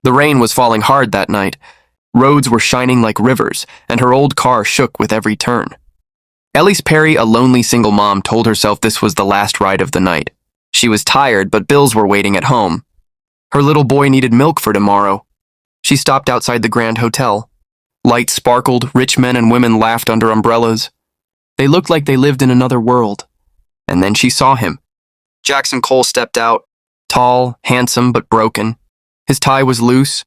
The rain was falling hard that night. Roads were shining like rivers, and her old car shook with every turn. Elise Perry, a lonely single mom, told herself this was the last ride of the night. She was tired, but bills were waiting at home. Her little boy needed milk for tomorrow. She stopped outside the Grand Hotel. Lights sparkled, rich men and women laughed under umbrellas. They looked like they lived in another world. And then she saw him. Jackson Cole stepped out, tall, handsome, but broken. His tie was loose,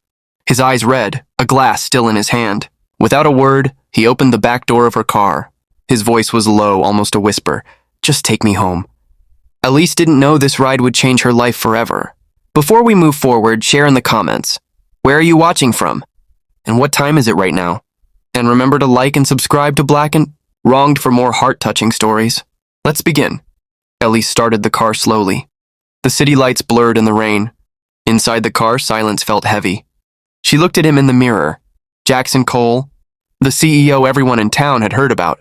his eyes red, a glass still in his hand. Without a word, he opened the back door of her car. His voice was low, almost a whisper. "Just take me home." Elise didn't know this ride would change her life forever. Before we move forward, share in the comments. Where are you watching from? And what time is it right now? And remember to like and subscribe to Black and Wronged for more heart-touching stories. Let's begin. Elise started the car slowly. The city lights blurred in the rain. Inside the car, silence felt heavy. She looked at him in the mirror. Jackson Cole, the CEO everyone in town had heard about.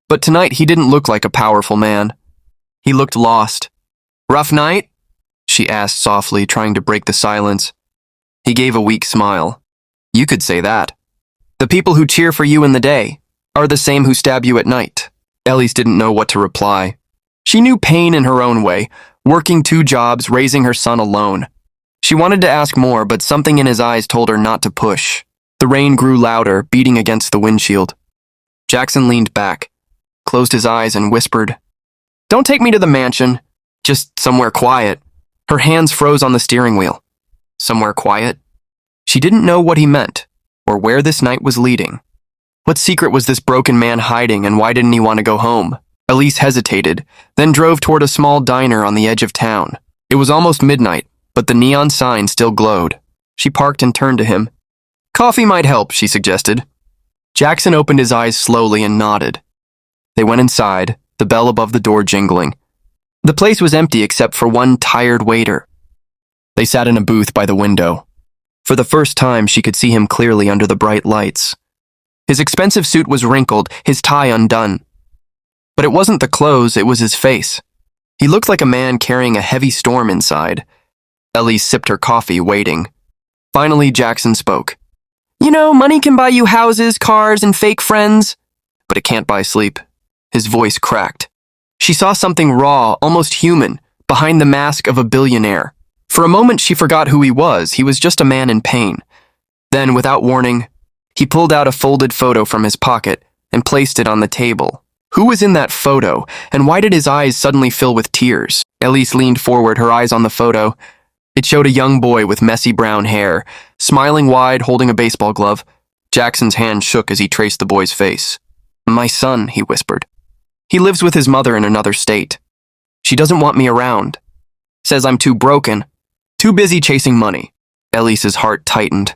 But tonight he didn't look like a powerful man. He looked lost. "Rough night?" she asked softly, trying to break the silence. He gave a weak smile. "You could say that. The people who cheer for you in the day are the same who stab you at night." Elise didn't know what to reply. She knew pain in her own way, working 2 jobs, raising her son alone. She wanted to ask more, but something in his eyes told her not to push. The rain grew louder, beating against the windshield. Jackson leaned back, closed his eyes, and whispered, "Don't take me to the mansion. Just somewhere quiet." Her hands froze on the steering wheel. Somewhere quiet? She didn't know what he meant, or where this night was leading. What secret was this broken man hiding, and why didn't he want to go home? Elise hesitated, then drove toward a small diner on the edge of town. It was almost midnight, but the neon sign still glowed. She parked and turned to him. "Coffee might help," she suggested. Jackson opened his eyes slowly and nodded. They went inside, the bell above the door jingling. The place was empty except for one tired waiter. They sat in a booth by the window. For the first time, she could see him clearly under the bright lights. His expensive suit was wrinkled, his tie undone. But it wasn't the clothes, it was his face. He looked like a man carrying a heavy storm inside. Elise sipped her coffee, waiting. Finally, Jackson spoke. "You know, money can buy you houses, cars, and fake friends, but it can't buy sleep." His voice cracked. She saw something raw, almost human, behind the mask of a billionaire. For a moment, she forgot who he was. He was just a man in pain. Then, without warning, he pulled out a folded photo from his pocket and placed it on the table. Who was in that photo, and why did his eyes suddenly fill with tears? Elise leaned forward, her eyes on the photo. It showed a young boy with messy brown hair, smiling wide, holding a baseball glove. Jackson's hand shook as he traced the boy's face. "My son," he whispered. "He lives with his mother in another state. She doesn't want me around. Says I'm too broken, too busy chasing money." Elise's heart tightened.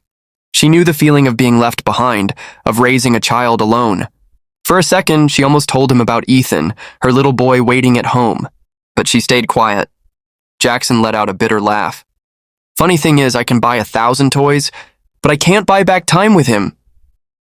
She knew the feeling of being left behind, of raising a child alone. For a second, she almost told him about Ethan, her little boy waiting at home. But she stayed quiet. Jackson let out a bitter laugh. "Funny thing is, I can buy 1,000 toys, but I can't buy back time with him."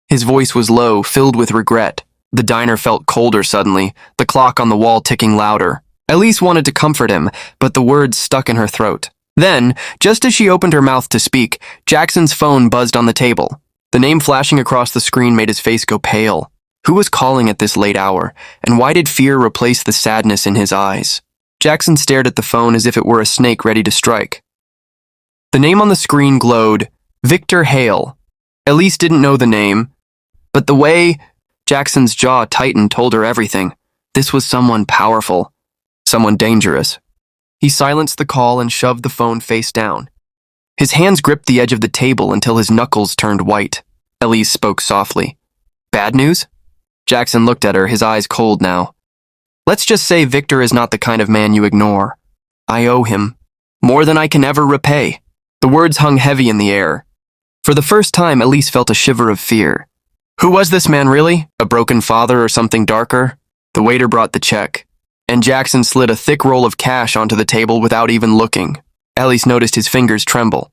His voice was low, filled with regret. The diner felt colder suddenly, the clock on the wall ticking louder. Elise wanted to comfort him, but the words stuck in her throat. Then, just as she opened her mouth to speak, Jackson's phone buzzed on the table. The name flashing across the screen made his face go pale. Who was calling at this late hour, and why did fear replace the sadness in his eyes? Jackson stared at the phone as if it were a snake ready to strike. The name on the screen glowed, Victor Hale. Elise didn't know the name, but the way Jackson's jaw tightened told her everything. This was someone powerful, someone dangerous. He silenced the call and shoved the phone face down. His hands gripped the edge of the table until his knuckles turned white. Elise spoke softly. "Bad news?" Jackson looked at her, his eyes cold now. "Let's just say Victor is not the kind of man you ignore. I owe him more than I can ever repay." The words hung heavy in the air. For the first time, Elise felt a shiver of fear. Who was this man really? A broken father or something darker? The waiter brought the check, and Jackson slid a thick roll of cash onto the table without even looking. Elise noticed his fingers tremble.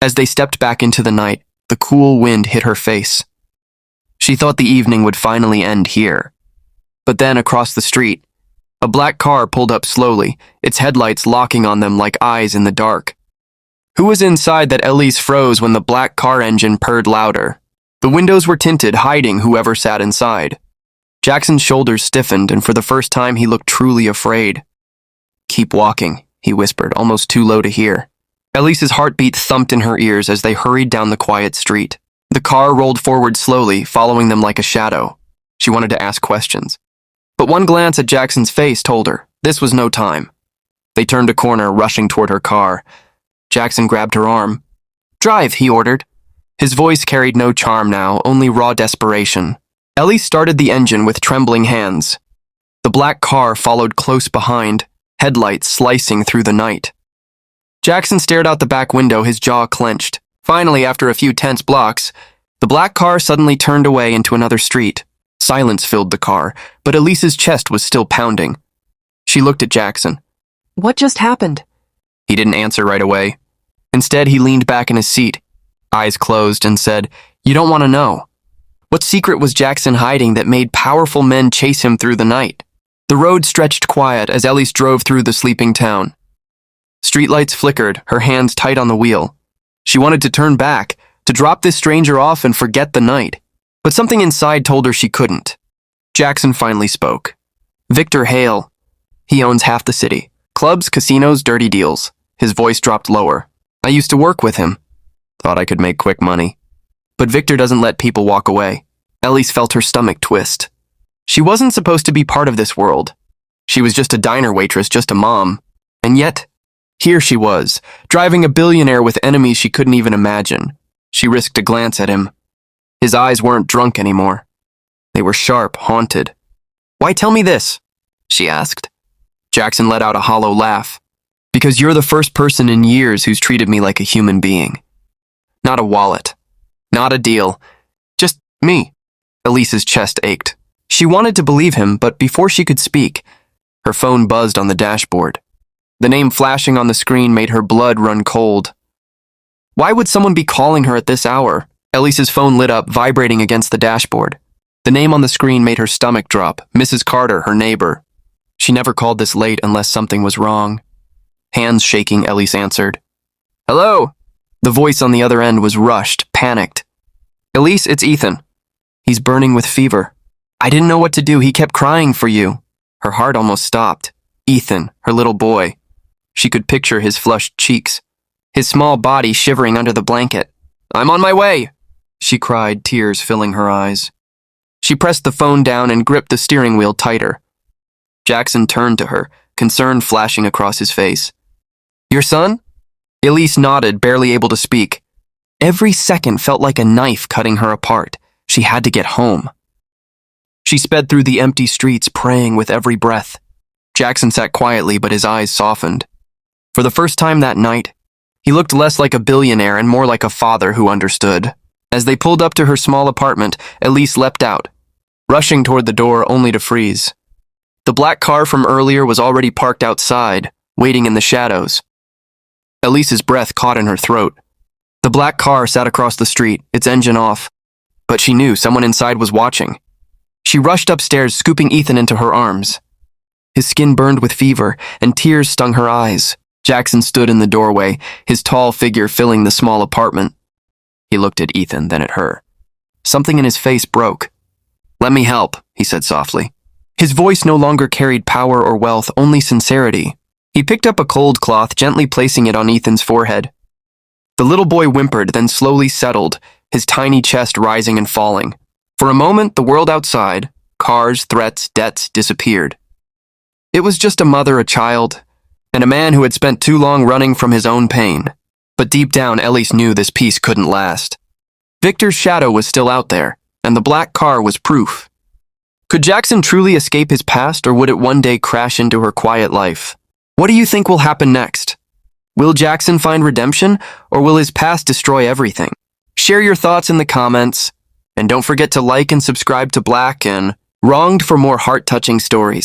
As they stepped back into the night, the cool wind hit her face. She thought the evening would finally end here. But then, across the street, a black car pulled up slowly, its headlights locking on them like eyes in the dark. Who was inside that Elise froze when the black car engine purred louder? The windows were tinted, hiding whoever sat inside. Jackson's shoulders stiffened, and for the first time he looked truly afraid. "Keep walking," he whispered, almost too low to hear. Elise's heartbeat thumped in her ears as they hurried down the quiet street. The car rolled forward slowly, following them like a shadow. She wanted to ask questions. But one glance at Jackson's face told her this was no time. They turned a corner, rushing toward her car. Jackson grabbed her arm. "Drive," he ordered. His voice carried no charm now, only raw desperation. Ellie started the engine with trembling hands. The black car followed close behind, headlights slicing through the night. Jackson stared out the back window, his jaw clenched. Finally, after a few tense blocks, the black car suddenly turned away into another street. Silence filled the car, but Elise's chest was still pounding. She looked at Jackson. "What just happened?" He didn't answer right away. Instead, he leaned back in his seat, eyes closed, and said, "You don't want to know." What secret was Jackson hiding that made powerful men chase him through the night? The road stretched quiet as Elise drove through the sleeping town. Streetlights flickered, her hands tight on the wheel. She wanted to turn back, to drop this stranger off and forget the night. But something inside told her she couldn't. Jackson finally spoke. "Victor Hale. He owns half the city. Clubs, casinos, dirty deals." His voice dropped lower. "I used to work with him. Thought I could make quick money. But Victor doesn't let people walk away." Elise felt her stomach twist. She wasn't supposed to be part of this world. She was just a diner waitress, just a mom. And yet, here she was, driving a billionaire with enemies she couldn't even imagine. She risked a glance at him. His eyes weren't drunk anymore. They were sharp, haunted. "Why tell me this?" she asked. Jackson let out a hollow laugh. "Because you're the first person in years who's treated me like a human being. Not a wallet. Not a deal. Just me." Elise's chest ached. She wanted to believe him, but before she could speak, her phone buzzed on the dashboard. The name flashing on the screen made her blood run cold. Why would someone be calling her at this hour? Elise's phone lit up, vibrating against the dashboard. The name on the screen made her stomach drop. Mrs. Carter, her neighbor. She never called this late unless something was wrong. Hands shaking, Elise answered. "Hello?" The voice on the other end was rushed, panicked. "Elise, it's Ethan. He's burning with fever. I didn't know what to do. He kept crying for you." Her heart almost stopped. Ethan, her little boy. She could picture his flushed cheeks, his small body shivering under the blanket. "I'm on my way," she cried, tears filling her eyes. She pressed the phone down and gripped the steering wheel tighter. Jackson turned to her, concern flashing across his face. "Your son?" Elise nodded, barely able to speak. Every second felt like a knife cutting her apart. She had to get home. She sped through the empty streets, praying with every breath. Jackson sat quietly, but his eyes softened. For the first time that night, he looked less like a billionaire and more like a father who understood. As they pulled up to her small apartment, Elise leapt out, rushing toward the door only to freeze. The black car from earlier was already parked outside, waiting in the shadows. Elise's breath caught in her throat. The black car sat across the street, its engine off. But she knew someone inside was watching. She rushed upstairs, scooping Ethan into her arms. His skin burned with fever, and tears stung her eyes. Jackson stood in the doorway, his tall figure filling the small apartment. He looked at Ethan, then at her. Something in his face broke. "Let me help," he said softly. His voice no longer carried power or wealth, only sincerity. He picked up a cold cloth, gently placing it on Ethan's forehead. The little boy whimpered, then slowly settled, his tiny chest rising and falling. For a moment, the world outside, cars, threats, debts, disappeared. It was just a mother, a child, and a man who had spent too long running from his own pain. But deep down, Elise knew this peace couldn't last. Victor's shadow was still out there, and the black car was proof. Could Jackson truly escape his past, or would it one day crash into her quiet life? What do you think will happen next? Will Jackson find redemption, or will his past destroy everything? Share your thoughts in the comments, and don't forget to like and subscribe to Black and Wronged for more heart-touching stories.